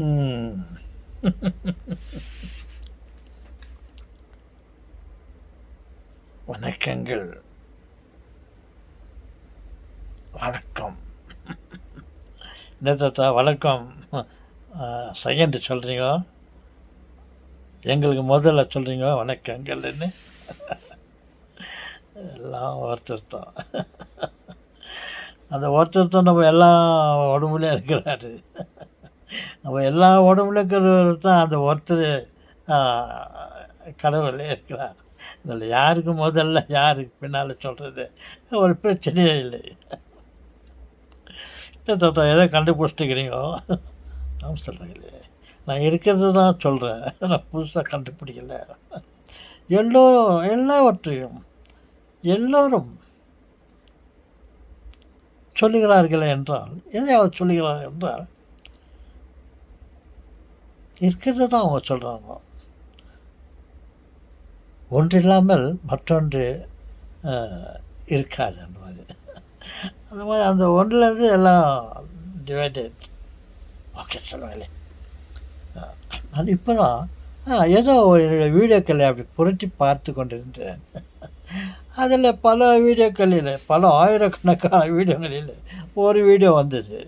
ம். வணக்கங்கள். வணக்கம். என்ன தாத்தா வணக்கம். செகண்ட் சொல்கிறீங்க, எங்களுக்கு முதல்ல சொல்கிறீங்க வணக்கங்கள்னு. எல்லாம் ஒருத்தர் தான். அந்த ஒருத்தர் தான் நம்ம எல்லா உடம்புலையும் இருக்கிறாரு. நம்ம எல்லா உடம்புல இருக்கிறவர் தான் அந்த ஒருத்தர் கடவுளே இருக்கிறார். இதில் யாருக்கு முதல்ல யாருக்கு பின்னால் சொல்கிறது ஒரு பிரச்சனையே இல்லை. என்ன தாத்தா எதோ கண்டுபிடிச்சிட்டுக்கிறீங்களோ? நான் சொல்கிறீங்களே, நான் இருக்கிறது தான் சொல்கிறேன், நான் புதுசாக கண்டுபிடிக்கல. எல்லாவற்றையும் எல்லோரும் சொல்லுகிறார்கள் என்றால், எதையாவது சொல்லுகிறார்கள் என்றால் இருக்கிறது தான் அவங்க சொல்கிறாங்க. ஒன்று இல்லாமல் மற்றொன்று இருக்காது அந்த மாதிரி. அந்த மாதிரி அந்த ஒன்றுலேருந்து எல்லாம் டிவைடட். ஓகே சொல்லுங்களே. அது இப்போ தான் ஏதோ ஒரு வீடியோக்களை அப்படி புரட்டி பார்த்து கொண்டிருந்தேன். அதில் பல வீடியோக்களில், பல ஆயிரக்கணக்கான வீடியோகளில் ஒரு வீடியோ வந்தது.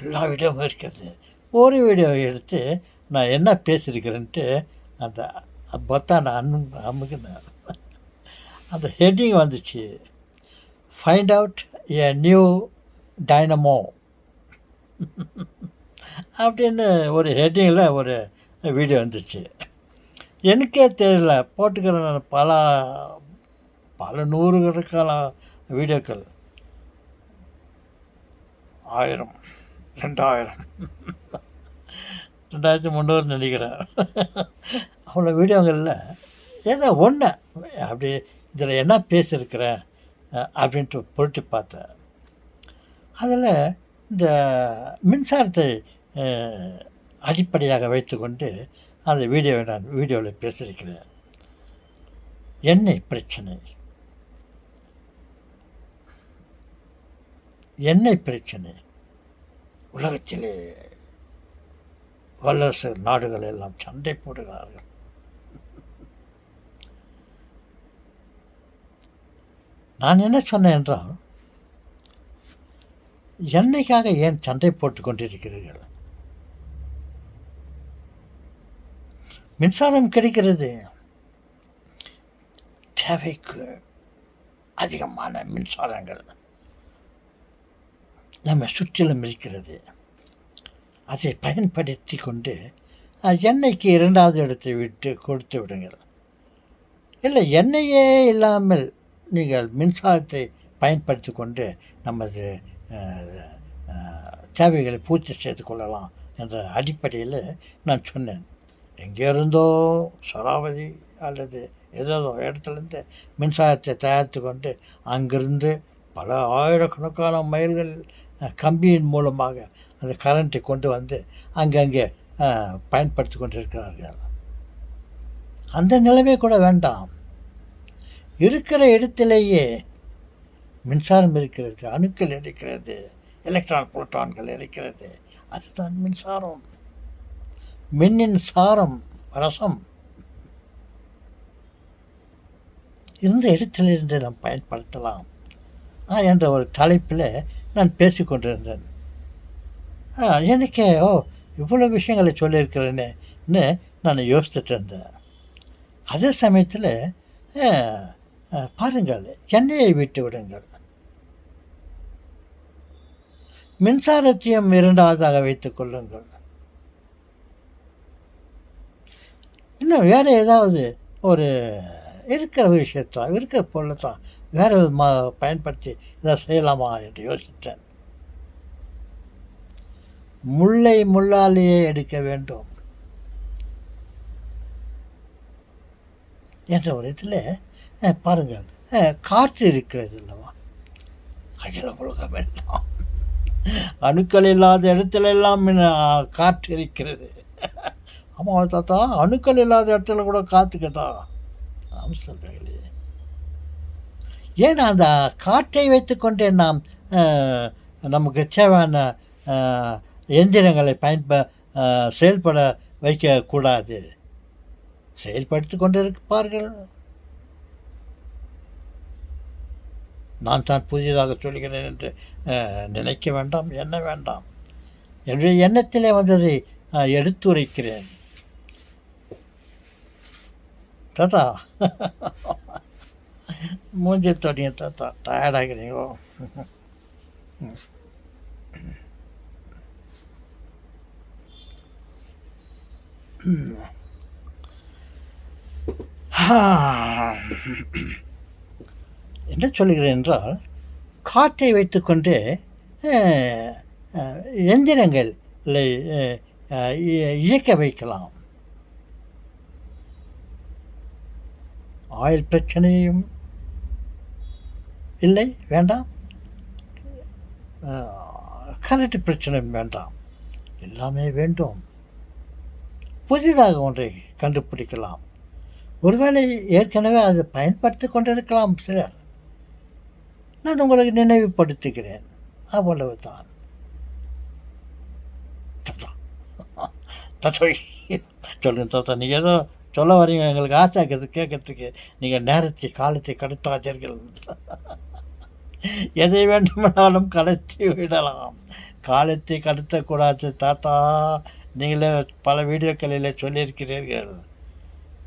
எல்லா வீடியோவும் இருக்கிறது. ஒரு வீடியோவை எடுத்து நான் என்ன பேசியிருக்கிறேன்ட்டு அந்த பொத்தான அமுக்குனேன். அந்த ஹெட்டிங் வந்துச்சு, find out a new dynamo அப்படின்னு ஒரு ஹெட்டிங்கில் ஒரு வீடியோ வந்துச்சு. எனக்கே தெரியல, போட்டுக்கிறேன் நான் பல நூறுக்கணக்கான வீடியோக்கள், 1000, 2000, 2300 நினைக்கிறேன். அவ்வளோ வீடியோங்களில் ஏதோ ஒன்று அப்படி இதில் என்ன பேசியிருக்கிறேன் அப்படின்ட்டு புரட்டி பார்த்தேன். அதில் இந்த மின்சாரத்தை அடிப்படையாக வைத்துக்கொண்டு அந்த வீடியோவை நான் வீடியோவில் பேசியிருக்கிறேன். எண்ணெய் பிரச்சனை, எண்ணெய் பிரச்சனை உலகத்திலே வல்லரசு நாடுகள் எல்லாம் சண்டை போடுகிறார்கள். நான் என்ன சொன்னேன் என்றால், எண்ணெய்க்காக ஏன் சண்டை போட்டு கொண்டிருக்கிறீர்கள்? மின்சாரம் கிடைக்கிறது, தேவைக்கு அதிகமான மின்சாரங்கள் நம்ம சுற்றிலும் இருக்கிறது. அதை பயன்படுத்தி கொண்டு எண்ணெய்க்கு 2வது இடத்தை விட்டு கொடுத்து விடுங்கள். இல்லை, எண்ணெயே இல்லாமல் நீங்கள் மின்சாரத்தை பயன்படுத்தி கொண்டு நமது தேவைகளை பூர்த்தி செய்து கொள்ளலாம் என்ற அடிப்படையில் நான் சொன்னேன். எங்கே இருந்தோ சராவதி அல்லது ஏதோ இடத்துலேருந்து மின்சாரத்தை தயாரித்து கொண்டு அங்கிருந்து பல ஆயிரக்கணக்கான மைல்கள் கம்பியின் மூலமாக அந்த கரண்ட்டை கொண்டு வந்து அங்கங்கே பயன்படுத்தி கொண்டிருக்கிறார்கள். அந்த நிலைமை கூட வேண்டாம். இருக்கிற இடத்திலேயே மின்சாரம் இருக்கிறது, அணுக்கள் இருக்கிறது, எலக்ட்ரான் புரோட்டான்கள் இருக்கிறது. அதுதான் மின்சாரம். மின்னின் சாரம், ரசம் இருந்த இடத்திலிருந்து நாம் பயன்படுத்தலாம் என்ற ஒரு தலைப்பில் நான் பேசிக்கொண்டிருந்தேன். எனக்கு இவ்வளோ விஷயங்களை சொல்லியிருக்கிறேன்னு நான் யோசித்துட்டு இருந்தேன். அதே சமயத்தில் பாருங்கள், எண்ணெயை விட்டு விடுங்கள், மின்சாரத்தையும் 2வதாக வைத்துக் கொள்ளுங்கள். இன்னும் வேறு ஏதாவது ஒரு இருக்கிற விஷயத்தான், இருக்கிற பொருளை தான் வேறு விதமாக பயன்படுத்தி இதை செய்யலாமா என்று யோசித்தேன். முள்ளை முள்ளாலேயே எடுக்க வேண்டும் என்ற ஒரு இதில் பாருங்கள், காற்று இருக்கிறது இல்லவா, அகில உலகம் எல்லாம் அணுக்கள் இல்லாத இடத்துல எல்லாம் காற்று இருக்கிறது. ஆமாம் தாத்தா, அணுக்கள் இல்லாத இடத்துல கூட காற்றுக்குதா? ஆமாம் சொல்கிறீங்களே. ஏன் அந்த காற்றை வைத்துக்கொண்டே நாம் நமக்கு தேவையான எந்திரங்களை செயல்பட வைக்கக்கூடாது. செயல்படுத்தி கொண்டிருப்பார்கள். நான் தான் புதியதாக சொல்கிறேன் என்று நினைக்க வேண்டாம், எண்ண வேண்டாம். என்னுடைய எண்ணத்திலே வந்ததை எடுத்துரைக்கிறேன். தாத்தா மூஞ்சி தொடிங்க தாத்தா, டயர்டாகிறீங்களோ? என்ன சொல்லுகிறேன் என்றால், காற்றை வைத்துக்கொண்டு எந்திரங்களை இயக்க வைக்கலாம். ஆயில் பிரச்சனையும் இல்லை, வேண்டாம். கரண்ட் பிரச்சனையும் வேண்டாம். எல்லாமே வேண்டும். புதிதாக ஒன்றை கண்டுபிடிக்கலாம். ஒருவேளை ஏற்கனவே அதை பயன்படுத்தி கொண்டிருக்கலாம் சிலர். நான் உங்களுக்கு நினைவுபடுத்துகிறேன், அவ்வளவு தான். சொல்லுங்க தாத்தா, நீங்கள் ஏதோ சொல்ல வரீங்க, எங்களுக்கு ஆசை கேட்கறதுக்கு. நீங்கள் நேரத்தை காலத்தை கடத்தாதீர்கள். எதை வேண்டுமானாலும் கடத்தி விடலாம், காலத்தை கடத்தக்கூடாது தாத்தா. நீங்களே பல வீடியோக்களில் சொல்லியிருக்கிறீர்கள்.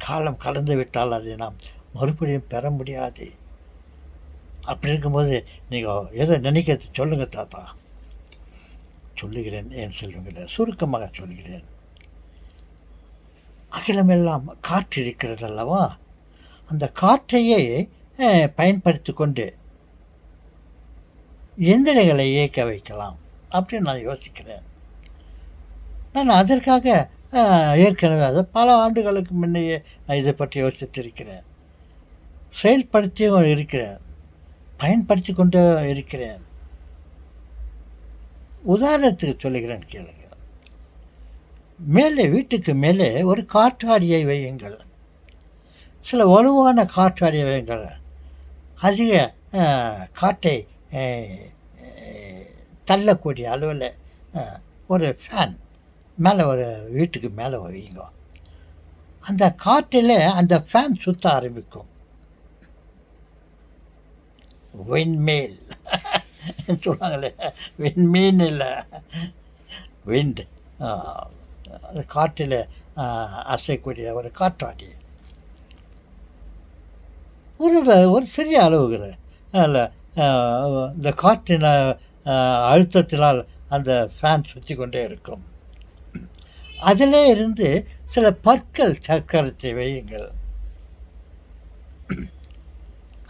காலம் கடந்து விட்டால் அதை நாம் மறுபடியும் பெற முடியாது. அப்படி இருக்கும்போது நீங்கள் எதை நினைக்கிறது சொல்லுங்கள் தாத்தா. சொல்லுகிறேன் என் செல்வங்கள, சுருக்கமாக சொல்கிறேன். அகிலமெல்லாம் காற்று இருக்கிறது அல்லவா? அந்த காற்றையே பயன்படுத்தி கொண்டு எந்திரங்களை இயக்க வைக்கலாம் அப்படின்னு நான் யோசிக்கிறேன். நான் அதற்காக ஏற்கனவே அதை பல ஆண்டுகளுக்கு முன்னையே இதை பற்றி யோசித்திருக்கிறேன். செயல்படுத்தியும் இருக்கிறேன், பயன்படுத்தி கொண்டு இருக்கிறேன். உதாரணத்துக்கு சொல்லுகிறேன் கேளுங்க. மேலே, வீட்டுக்கு மேலே ஒரு காற்றாடியை வையுங்கள். சில வலுவான காற்றாடியை வையுங்கள். அதிக காற்றை தள்ளக்கூடிய அளவில் ஒரு ஃபேன் மேலே, ஒரு வீட்டுக்கு மேலே வையுங்க. அந்த காற்றில் அந்த ஃபேன் சுற்ற ஆரம்பிக்கும். விண்மேல் சொல்லுவாங்களே, விண்மீன் இல்லை, விண்ட். அது காற்றில் அசைக்கூடிய ஒரு காற்றாடி. ஒரு சிறிய அளவுகள் அதில் இந்த காற்றின் அழுத்தத்தினால் அந்த ஃபேன் சுற்றி கொண்டே இருக்கும். அதிலே இருந்து சில பற்கள் சக்கரத்தை வையுங்கள்.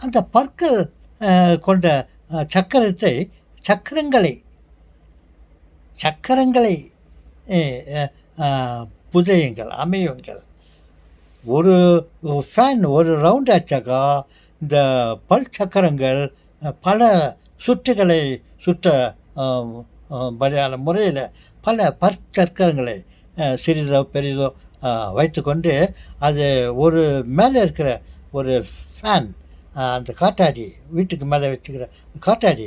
அந்த பற்கள் கொண்ட சக்கரங்களை புதையுங்கள், அமையுங்கள். ஒரு ஃபேன் ஒரு ரவுண்ட் ஆச்சாக்கா இந்த பல் சக்கரங்கள் பல சுற்றுகளை சுற்ற படியான முறையில் பல பற்சக்கரங்களை சிறிதோ பெரிதோ வைத்துக்கொண்டு அது ஒரு மேலே இருக்கிற ஒரு ஃபேன், அந்த காற்றாடி, வீட்டுக்கு மேலே வச்சுக்கிற காற்றாடி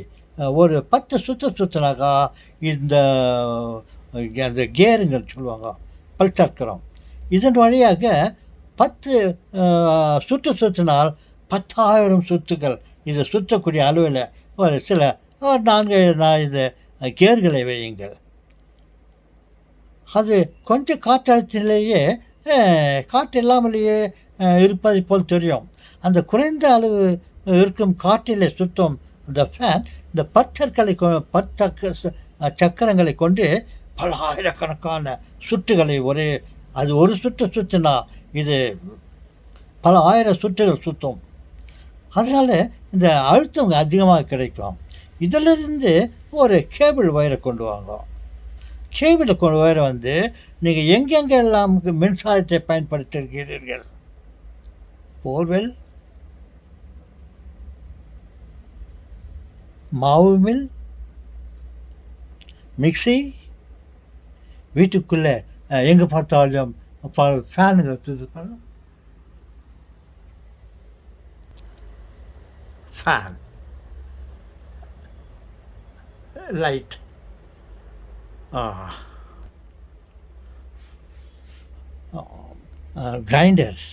ஒரு 10 சுற்றினாக்கா இந்த அந்த கேருங்கள் சொல்லுவாங்க, பல்சக்கரம். இதன் வழியாக 10 சுற்றினால் 10,000 சுற்றுகள் இது சுற்றக்கூடிய அளவில் ஒரு 4 கேர்களை வையுங்கள். அது கொஞ்சம் காற்றழுத்திலேயே காற்று இல்லாமலேயே இருப்பதை போல் தெரியும். அந்த குறைந்த அளவு இருக்கும் காற்றிலே சுற்றும் அந்த ஃபேன் இந்த சக்கரங்களை கொண்டு பல ஆயிரக்கணக்கான சுற்றுகளை அது ஒரு சுற்றினா இது பல ஆயிரம் சுற்றுகள் சுற்றும். அதனால் இந்த அழுத்தம் அதிகமாக கிடைக்கும். இதிலிருந்து ஒரு கேபிள் ஒயரை கொண்டு வாங்க. கேபிள் ஒயரை நீங்கள் எங்கெங்கெல்லாம் மின்சாரத்தை பயன்படுத்தியிருக்கிறீர்கள், போர்வெல், மாவு மில், மிக்சி, வீட்டுக்குள்ளே எங்கே பார்த்தாலும் ஃபேனுங்க, ஃபேன், லைட், கிரைண்டர்ஸ்,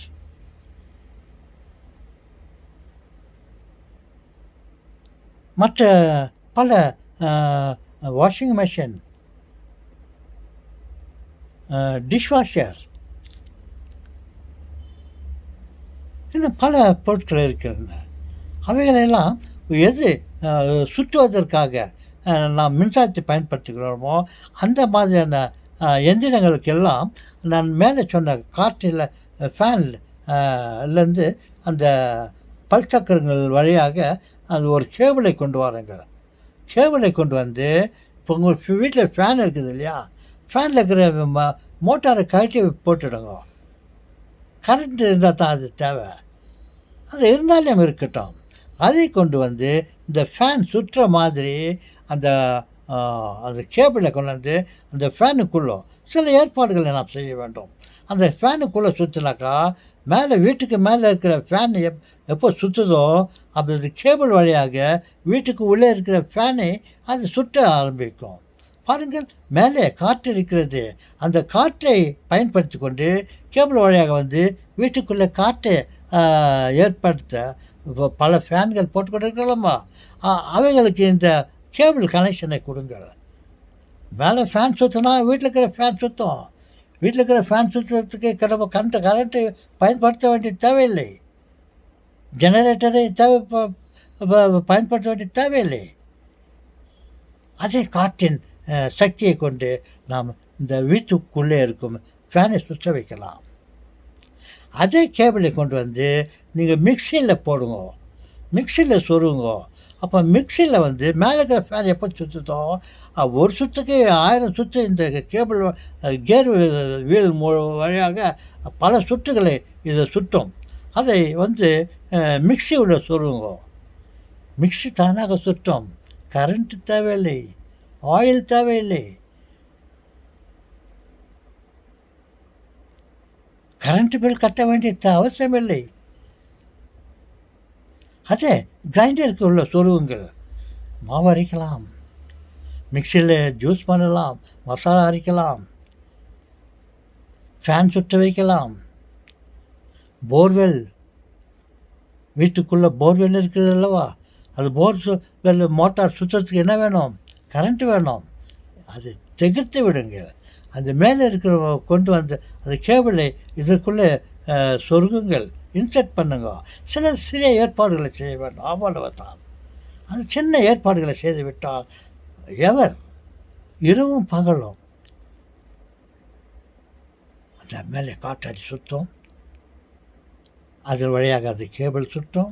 மற்ற பல வாஷிங் மெஷின், டிஷ்வாஷர், இன்னும் பல பொருட்கள் இருக்கின்றன. அவைகளெல்லாம் எது சுற்றுவதற்காக நாம் மின்சாரத்தை பயன்படுத்துகிறோமோ அந்த மாதிரியான எந்திரங்களுக்கெல்லாம் நான் மேலே சொன்ன காற்றில் ஃபேன்லேருந்து அந்த பல்சக்கரங்கள் வழியாக அது ஒரு கேபிளை கொண்டு வராங்க. கேபிளை கொண்டு வந்து இப்போ உங்கள் வீட்டில் ஃபேன் இருக்குது இல்லையா, ஃபேனில் இருக்கிற மோட்டாரை கழட்டி போட்டுடுங்க. கரண்ட் இருந்தால் தான் அது தேவை. அது இருந்தாலும் இருக்கட்டும், அதை கொண்டு வந்து இந்த ஃபேன் சுற்றுற மாதிரி அந்த அந்த கேபிளை கொண்டு வந்து அந்த ஃபேனுக்குள்ளே சில ஏற்பாடுகளை நாம் செய்ய வேண்டும். அந்த ஃபேனுக்குள்ளே சுற்றினாக்கா மேலே வீட்டுக்கு மேலே இருக்கிற ஃபேன் எப்போ சுற்றுதோ அப்போ அது கேபிள் வழியாக வீட்டுக்கு உள்ளே இருக்கிற ஃபேனை அது சுற்ற ஆரம்பிக்கும். பாருங்கள், மேலே காற்று இருக்கிறது. அந்த காற்றை பயன்படுத்தி கொண்டு கேபிள் வழியாக வந்து வீட்டுக்குள்ளே காற்றை ஏற்படுத்த பல ஃபேன்கள் போட்டுக்கொண்டு இருக்கலாமா, அவைகளுக்கு இந்த கேபிள் கனெக்ஷனை கொடுங்கள். மேலே ஃபேன் சுற்றினா வீட்டில் இருக்கிற ஃபேன் சுற்றும். வீட்டில் இருக்கிற ஃபேன் சுற்றுறதுக்கு கரண்ட்டு பயன்படுத்த வேண்டிய தேவையில்லை. ஜெனரேட்டரை பயன்படுத்த வேண்டிய தேவையில்லை. அதே காற்றின் சக்தியை கொண்டு நாம் இந்த வீட்டுக்குள்ளே இருக்கும் ஃபேனை சுற்ற வைக்கலாம். அதே கேபிளை கொண்டு வந்து நீங்கள் மிக்சியில் போடுங்க, மிக்சியில் சொருங்க. அப்போ மிக்சியில் வந்து மேலே இருக்கிற ஃபேன் எப்போ சுற்றுதோ ஒரு சுற்றுக்கு 1000 சுற்று இந்த கேபிள் கேர் வீல் வழியாக பல சுற்றுகளை இதை சுற்றும். அதை வந்து மிக்சி உள்ள சொருங்க. மிக்சி தானாக சுற்றும். கரண்ட்டு தேவையில்லை, ஆயில் தேவையில்லை. கரண்ட் பில் கட்ட வேண்டிய அவசியமில்லை. அதே கிரைண்டருக்கு உள்ள சொருவுங்கள். மாவு அரைக்கலாம், மிக்சியில் ஜூஸ் பண்ணலாம், மசாலா அரைக்கலாம், ஃபேன் சுற்ற வைக்கலாம். போர்வெல், வீட்டுக்குள்ளே போர்வெல் இருக்குது அல்லவா, அது போர்வெல் மோட்டார் சுற்றுறதுக்கு என்ன வேணும்? கரண்ட்டு வேணும். அது திகர்த்து விடுங்க. அந்த மேலே இருக்கிற கொண்டு வந்து அந்த கேபிளை இதற்குள்ளே சொருகுங்கள், இன்செர்ட் பண்ணுங்க. சிறிய ஏற்பாடுகளை செய்ய வேண்டும், அவ்வளவு தான். அது சின்ன ஏற்பாடுகளை செய்து விட்டால் இரவும் பகலும் அந்த மேலே காற்றாடி சுற்றும். அது வழியாக அது கேபிள் சுற்றும்.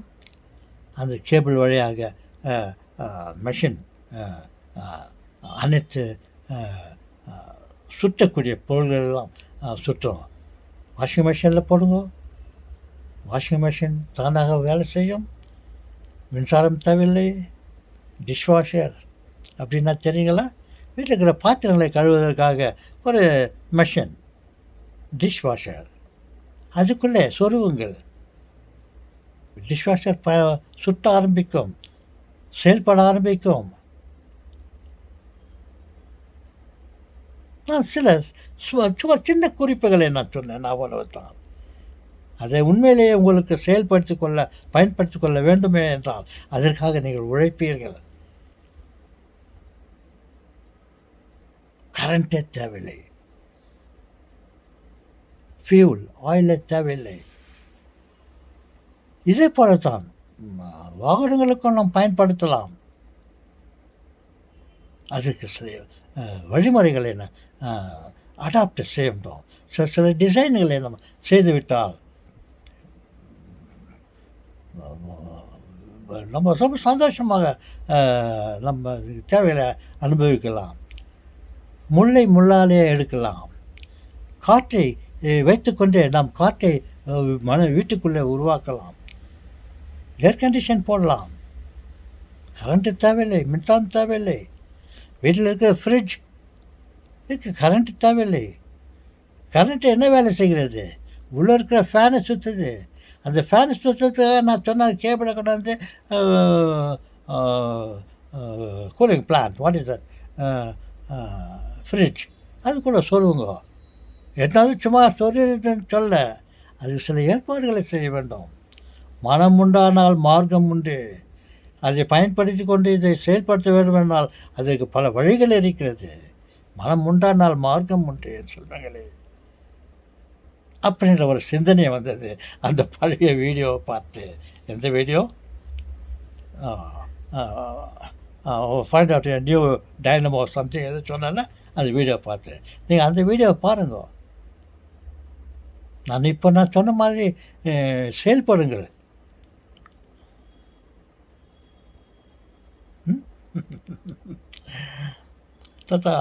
அந்த கேபிள் வழியாக மெஷின் அனைத்து சுற்றக்கூடிய பொருள்கள் எல்லாம் சுற்றும். வாஷிங் மிஷினில் போடுங்க, வாஷிங் மிஷின் தானாக வேலை செய்யும், மின்சாரம் தேவையில்லை. டிஷ்வாஷர் அப்படின்னா தெரியுங்களா, வீட்டில் இருக்கிற பாத்திரங்களை கழுவுவதற்காக ஒரு மெஷின், டிஷ்வாஷர். அதுக்குள்ளே சொருவுங்கள். டிஷ்வாஷர் சுட்ட ஆரம்பிக்கும், செயல்பட ஆரம்பிக்கும். நான் சில சும்மா சின்ன குறிப்புகளை நான் சொன்னேன், அவ்வளவு தான். அதை உண்மையிலேயே உங்களுக்கு பயன்படுத்தி கொள்ள வேண்டுமே என்றால் அதற்காக நீங்கள் உழைப்பீர்கள். கரண்ட்டே தேவையில்லை, ஃபியூல் ஆயிலே தேவையில்லை. இதே போலத்தான் வாகனங்களுக்கும் நாம் பயன்படுத்தலாம். அதுக்கு வழிமுறைகளை அடாப்ட் செய்யணும். சில டிசைன்களை நம்ம செய்துவிட்டால் நம்ம ரொம்ப சந்தோஷமாக நம்ம தேவைகளை அனுபவிக்கலாம். முல்லை முள்ளாலே எடுக்கலாம். காற்றை வைத்துக்கொண்டே நாம் காற்றை வீட்டுக்குள்ளே உருவாக்கலாம். ஏர் கண்டிஷன் போடலாம். கரண்ட்டு தேவையில்லை, மின்சாரம் தேவையில்லை. வீட்டில் இருக்கிற ஃப்ரிட்ஜ் இதுக்கு கரண்ட்டு தேவையில்லை. கரண்ட்டு என்ன வேலை செய்கிறது? உள்ளே இருக்கிற ஃபேனை சுற்றுது. அந்த ஃபேனை சுற்றுறதுக்காக நான் சொன்ன கேபிளை கொண்டு வந்து cooling plant, what is that, fridge அதுக்குள்ளே சொருவுங்க. என்னாவது சும்மா சொருகிறதுன்னு சொல்ல, அதுக்கு சில ஏற்பாடுகளை செய்ய வேண்டும். மனம் உண்டானால் மார்க்கம் உண்டு. அதை பயன்படுத்தி கொண்டு இதை செயல்படுத்த வேண்டும் என்றால் அதற்கு பல வழிகள் இருக்கிறது. மனம் உண்டானால் மார்க்கம் உண்டு என்று சொல்கிறாங்களே, அப்படின்ற ஒரு சிந்தனை வந்தது அந்த பழைய வீடியோவை பார்த்து. எந்த video? Find out new dynamo something எது சொன்னேன்னா அந்த வீடியோ பார்த்து. நீங்கள் அந்த வீடியோவை பாருங்க. நான் சொன்ன மாதிரி செயல்படுங்கள். தாத்தா,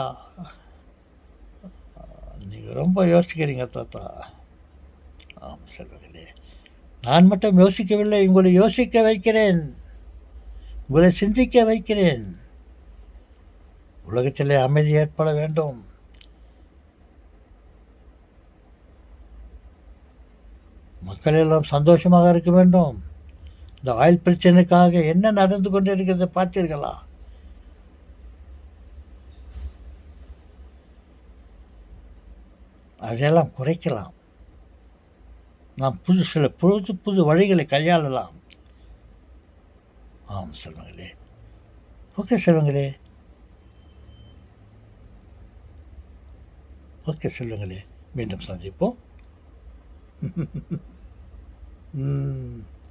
நீங்கள் ரொம்ப யோசிக்கிறீங்க தாத்தா. ஆமாம் செல்வங்களே, நான் மட்டும் யோசிக்கவில்லை, உங்களை யோசிக்க வைக்கிறேன், உங்களை சிந்திக்க வைக்கிறேன். உலகத்திலே அமைதி ஏற்பட வேண்டும். மக்கள் எல்லாம் சந்தோஷமாக இருக்க வேண்டும். இந்த ஆயில் பிரச்சனைக்காக என்ன நடந்து கொண்டு இருக்கிறத பார்த்தீர்களா? அதையெல்லாம் குறைக்கலாம். நாம் சில புது வழிகளை கையாளலாம். ஆம் செல்வங்களே. ஓகே செல்வங்களே, ஓகே செல்வங்களே, மீண்டும் சந்திப்போம்.